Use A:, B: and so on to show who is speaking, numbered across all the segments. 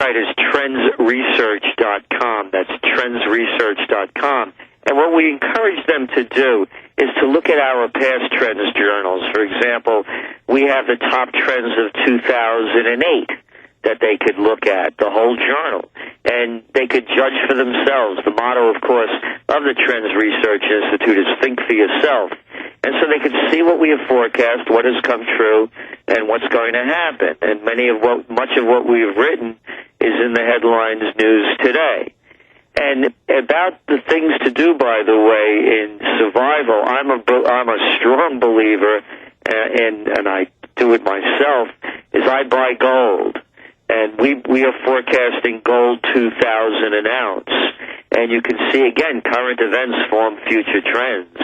A: website is trendsresearch.com. That's trendsresearch.com. And what we encourage them to do is to look at our past trends journals. For example, we have the top trends of 2008 that they could look at, the whole journal, and they could judge for themselves. The motto, of course, of the Trends Research Institute is think for yourself. And so they could see what we have forecast, what has come true, and what's going to happen. And much of what we have written is in the headlines news today. And about the things to do, by the way, in survival, I'm a strong believer, and I do it myself, is I buy gold. And we are forecasting gold 2,000 an ounce. And you can see, again, current events form future trends.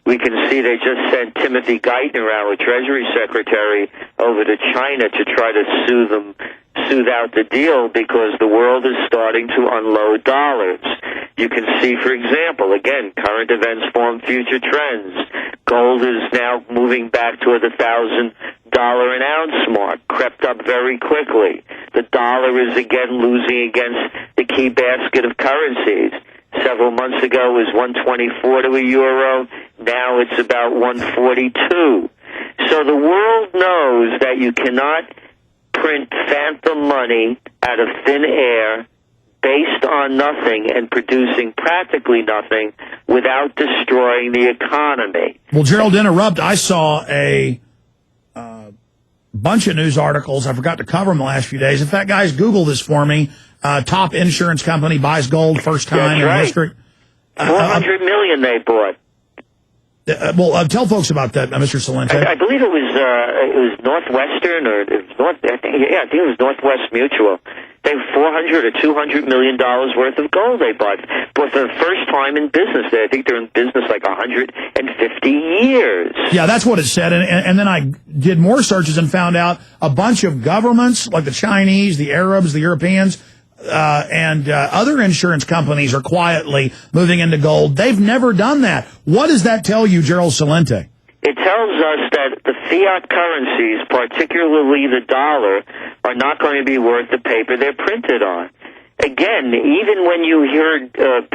A: We can see they just sent Timothy Geithner, our Treasury Secretary, over to China to try to soothe out the deal because the world is starting to unload dollars. You can see, for example, again, current events form future trends. Gold is now moving back toward the $1,000 an ounce mark, crept up very quickly. The dollar is again losing against the key basket of currencies. Several months ago it was 124 to a euro. Now it's about 142. So the world knows that you cannot print phantom money out of thin air based on nothing and producing practically nothing without destroying the economy.
B: Well, Gerald, interrupt. I saw a bunch of news articles. I forgot to cover them the last few days. In fact, guys, Google this for me. Top insurance company buys gold first time in history.
A: $400 million they bought.
B: Tell folks about that, Mr. Celente.
A: I believe it was Northwestern, or it was I think it was Northwest Mutual. They have $400 or $200 million worth of gold they bought for the first time in business. I think they're in business like 150 years.
B: Yeah, that's what it said. And then I did more searches and found out a bunch of governments, like the Chinese, the Arabs, the Europeans, and other insurance companies are quietly moving into gold. They've never done that. What does that tell you, Gerald Celente?
A: It tells us that the fiat currencies, particularly the dollar, are not going to be worth the paper they're printed on. Again, even when you heard Federal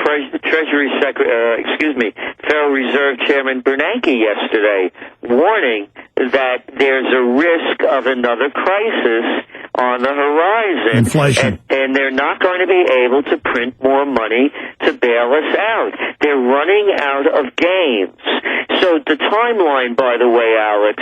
A: Reserve Chairman Bernanke yesterday warning that there's a risk of another crisis on the horizon.
B: Inflation.
A: And they're not going to be able to print more money to bail us out. They're running out of games. So the timeline, by the way, Alex,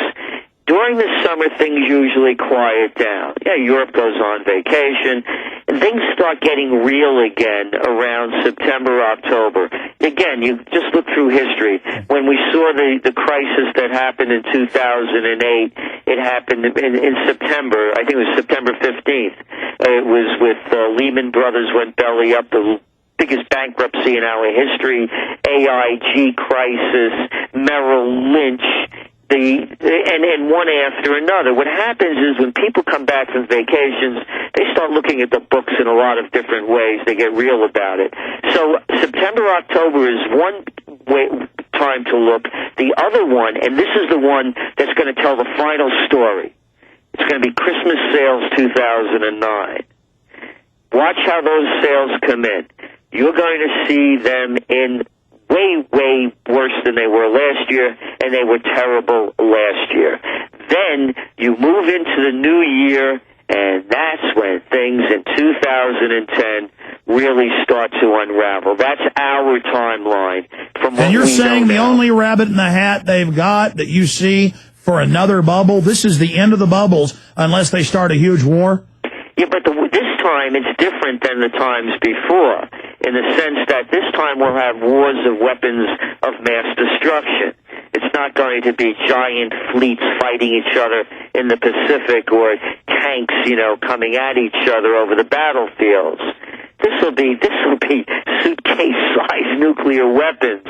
A: during the summer, things usually quiet down. Yeah, Europe goes on vacation, and things start getting real again around September, October. Again, you just look through history. When we saw the crisis that happened in 2008, it happened in September. I think it was September 15th. It was with Lehman Brothers went belly up, the biggest bankruptcy in our history, AIG crisis, Merrill Lynch, and one after another. What happens is when people come back from vacations, they start looking at the books in a lot of different ways. They get real about it. So September, October is one time to look. The other one, and this is the one that's going to tell the final story, it's going to be Christmas sales 2009. Watch how those sales come in. You're going to see them in way worse than they were last year, and they were terrible last year. Then you move into the new year, and that's when things in 2010 really start to unravel. That's our timeline.
B: And you're saying the only rabbit in the hat they've got that you see for another bubble, this is the end of the bubbles unless they start a huge war?
A: Yeah, but this time it's different than the times before, in the sense that this time we'll have wars of weapons of mass destruction. It's not going to be giant fleets fighting each other in the Pacific or tanks, coming at each other over the battlefields. This will be suitcase-sized nuclear weapons.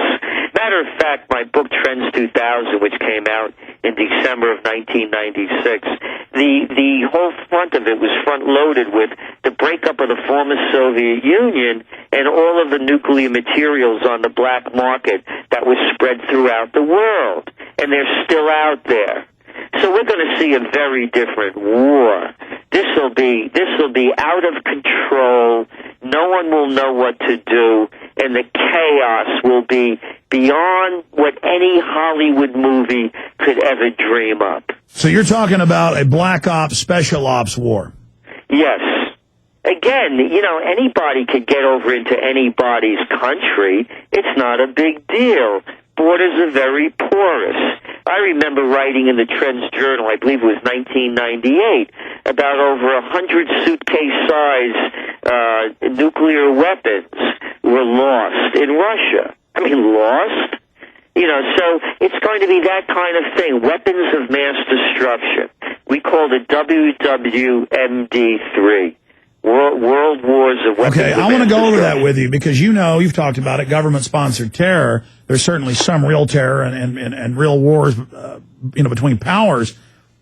A: Matter of fact, my book Trends 2000, which came out in December of 1996, the whole front of it was front-loaded with the breakup of the former Soviet Union and all of the nuclear materials on the black market that was spread throughout the world. And they're still out there. So we're going to see a very different war. This will be out of control. No one will know what to do, and the chaos will be beyond what any Hollywood movie could ever dream up.
B: So you're talking about a black ops, special ops war.
A: Yes. Again, anybody could get over into anybody's country. It's not a big deal. Borders are very porous. I remember writing in the Trends Journal, I believe it was 1998, about over 100 suitcase-size nuclear weapons were lost in Russia. I mean, lost? So it's going to be that kind of thing, weapons of mass destruction. We call it WWMD3. World Wars of Weapons.
B: Okay, I want to go over that with you because you've talked about it, government-sponsored terror. There's certainly some real terror and real wars, between powers.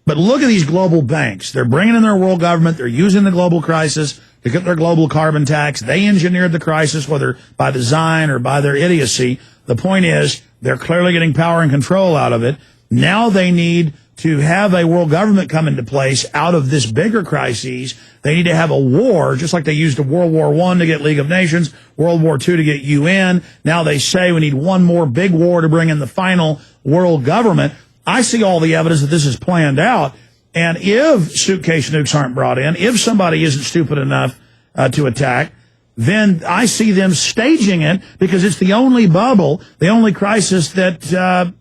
B: But look at these global banks. They're bringing in their world government. They're using the global crisis to get their global carbon tax. They engineered the crisis, whether by design or by their idiocy. The point is, they're clearly getting power and control out of it. Now they need to have a world government come into place out of this bigger crises. They need to have a war, just like they used World War I to get League of Nations, World War II to get UN. Now they say we need one more big war to bring in the final world government. I see all the evidence that this is planned out. And if suitcase nukes aren't brought in, if somebody isn't stupid enough to attack, then I see them staging it because it's the only bubble, the only crisis that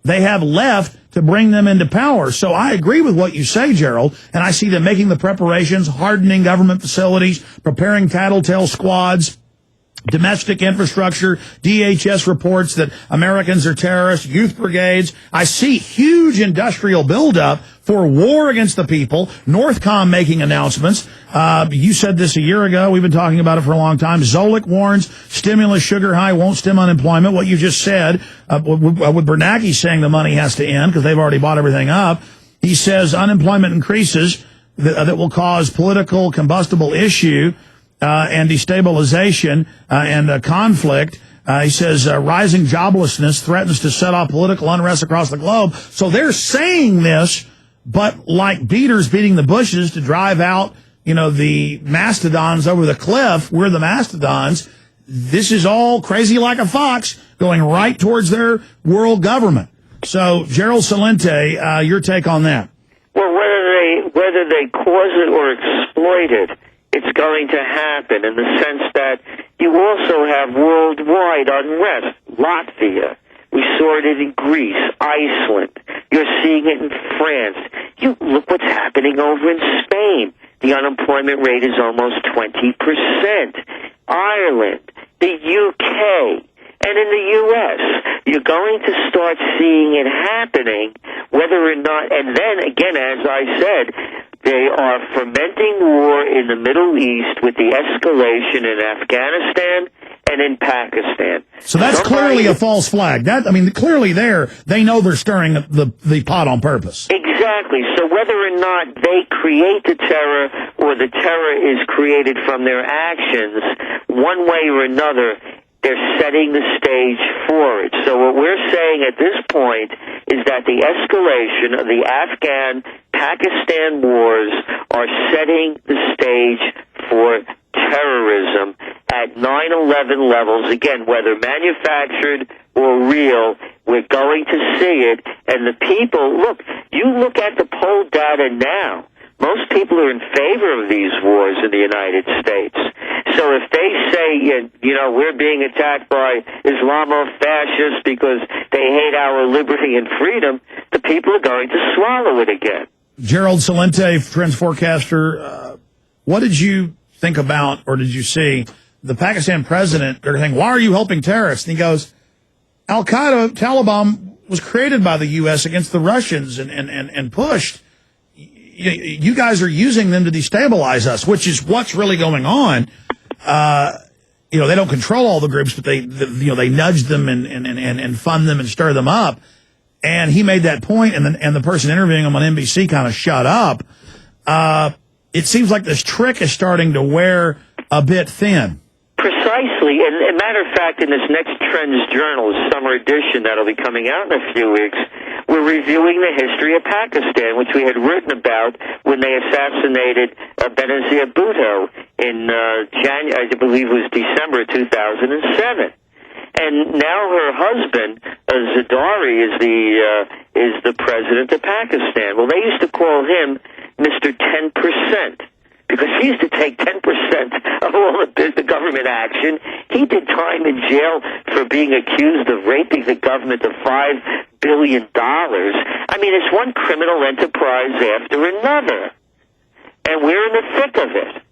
B: they have left to bring them into power. So I agree with what you say, Gerald, and I see them making the preparations, hardening government facilities, preparing tattletale squads, domestic infrastructure. DHS reports that Americans are terrorists, youth brigades. I see huge industrial buildup for war against the people. Northcom making announcements. You said this a year ago. We've been talking about it for a long time. Zoellick warns stimulus sugar high won't stem unemployment. What you just said, with Bernanke saying the money has to end because they've already bought everything up. He says unemployment increases that will cause political combustible issue and destabilization and conflict. He says rising joblessness threatens to set off political unrest across the globe. So they're saying this, but like beaters beating the bushes to drive out, the mastodons over the cliff. We're the mastodons. This is all crazy like a fox going right towards their world government. So, Gerald Celente, your take on that?
A: Well, whether they cause it or exploit it, it's going to happen in the sense that you also have worldwide unrest. Latvia. We saw it in Greece, Iceland. You're seeing it in France. Look what's happening over in Spain. The unemployment rate is almost 20%. Ireland, the UK, and in the U.S. You're going to start seeing it happening, whether or not, and then again, as I said, they are fomenting war in the Middle East with the escalation in Afghanistan and in Pakistan.
B: So that's clearly a false flag. Clearly they know they're stirring the pot on purpose.
A: Exactly. So whether or not they create the terror or the terror is created from their actions, one way or another, they're setting the stage for it. So what we're saying at this point is that the escalation of the Afghan-Pakistan wars are setting the stage for terrorism at 9/11 levels. Again, whether manufactured or real, we're going to see it. And the people, you look at the poll data now. Most people are in favor of these wars in the United States. So if they say, we're being attacked by Islamo-fascists because they hate our liberty and freedom, the people are going to swallow it again.
B: Gerald Celente, Trends Forecaster, what did you think about, or did you see, the Pakistan president, they're saying, why are you helping terrorists? And he goes, Al-Qaeda, Taliban was created by the U.S. against the Russians and pushed. You guys are using them to destabilize us, which is what's really going on. They don't control all the groups, but they nudge them and fund them and stir them up. And he made that point, and the person interviewing him on NBC kind of shut up. It seems like this trick is starting to wear a bit thin.
A: Precisely. And as a matter of fact, in this next Trends Journal, summer edition that'll be coming out in a few weeks, we're reviewing the history of Pakistan, which we had written about when they assassinated Benazir Bhutto in January, I believe it was December 2007. And now her husband, Zardari, is the president of Pakistan. Well, they used to call him Mr. 10%. Because he used to take 10% of all the government action. He did time in jail for being accused of raping the government of $5 billion. I mean, it's one criminal enterprise after another. And we're in the thick of it.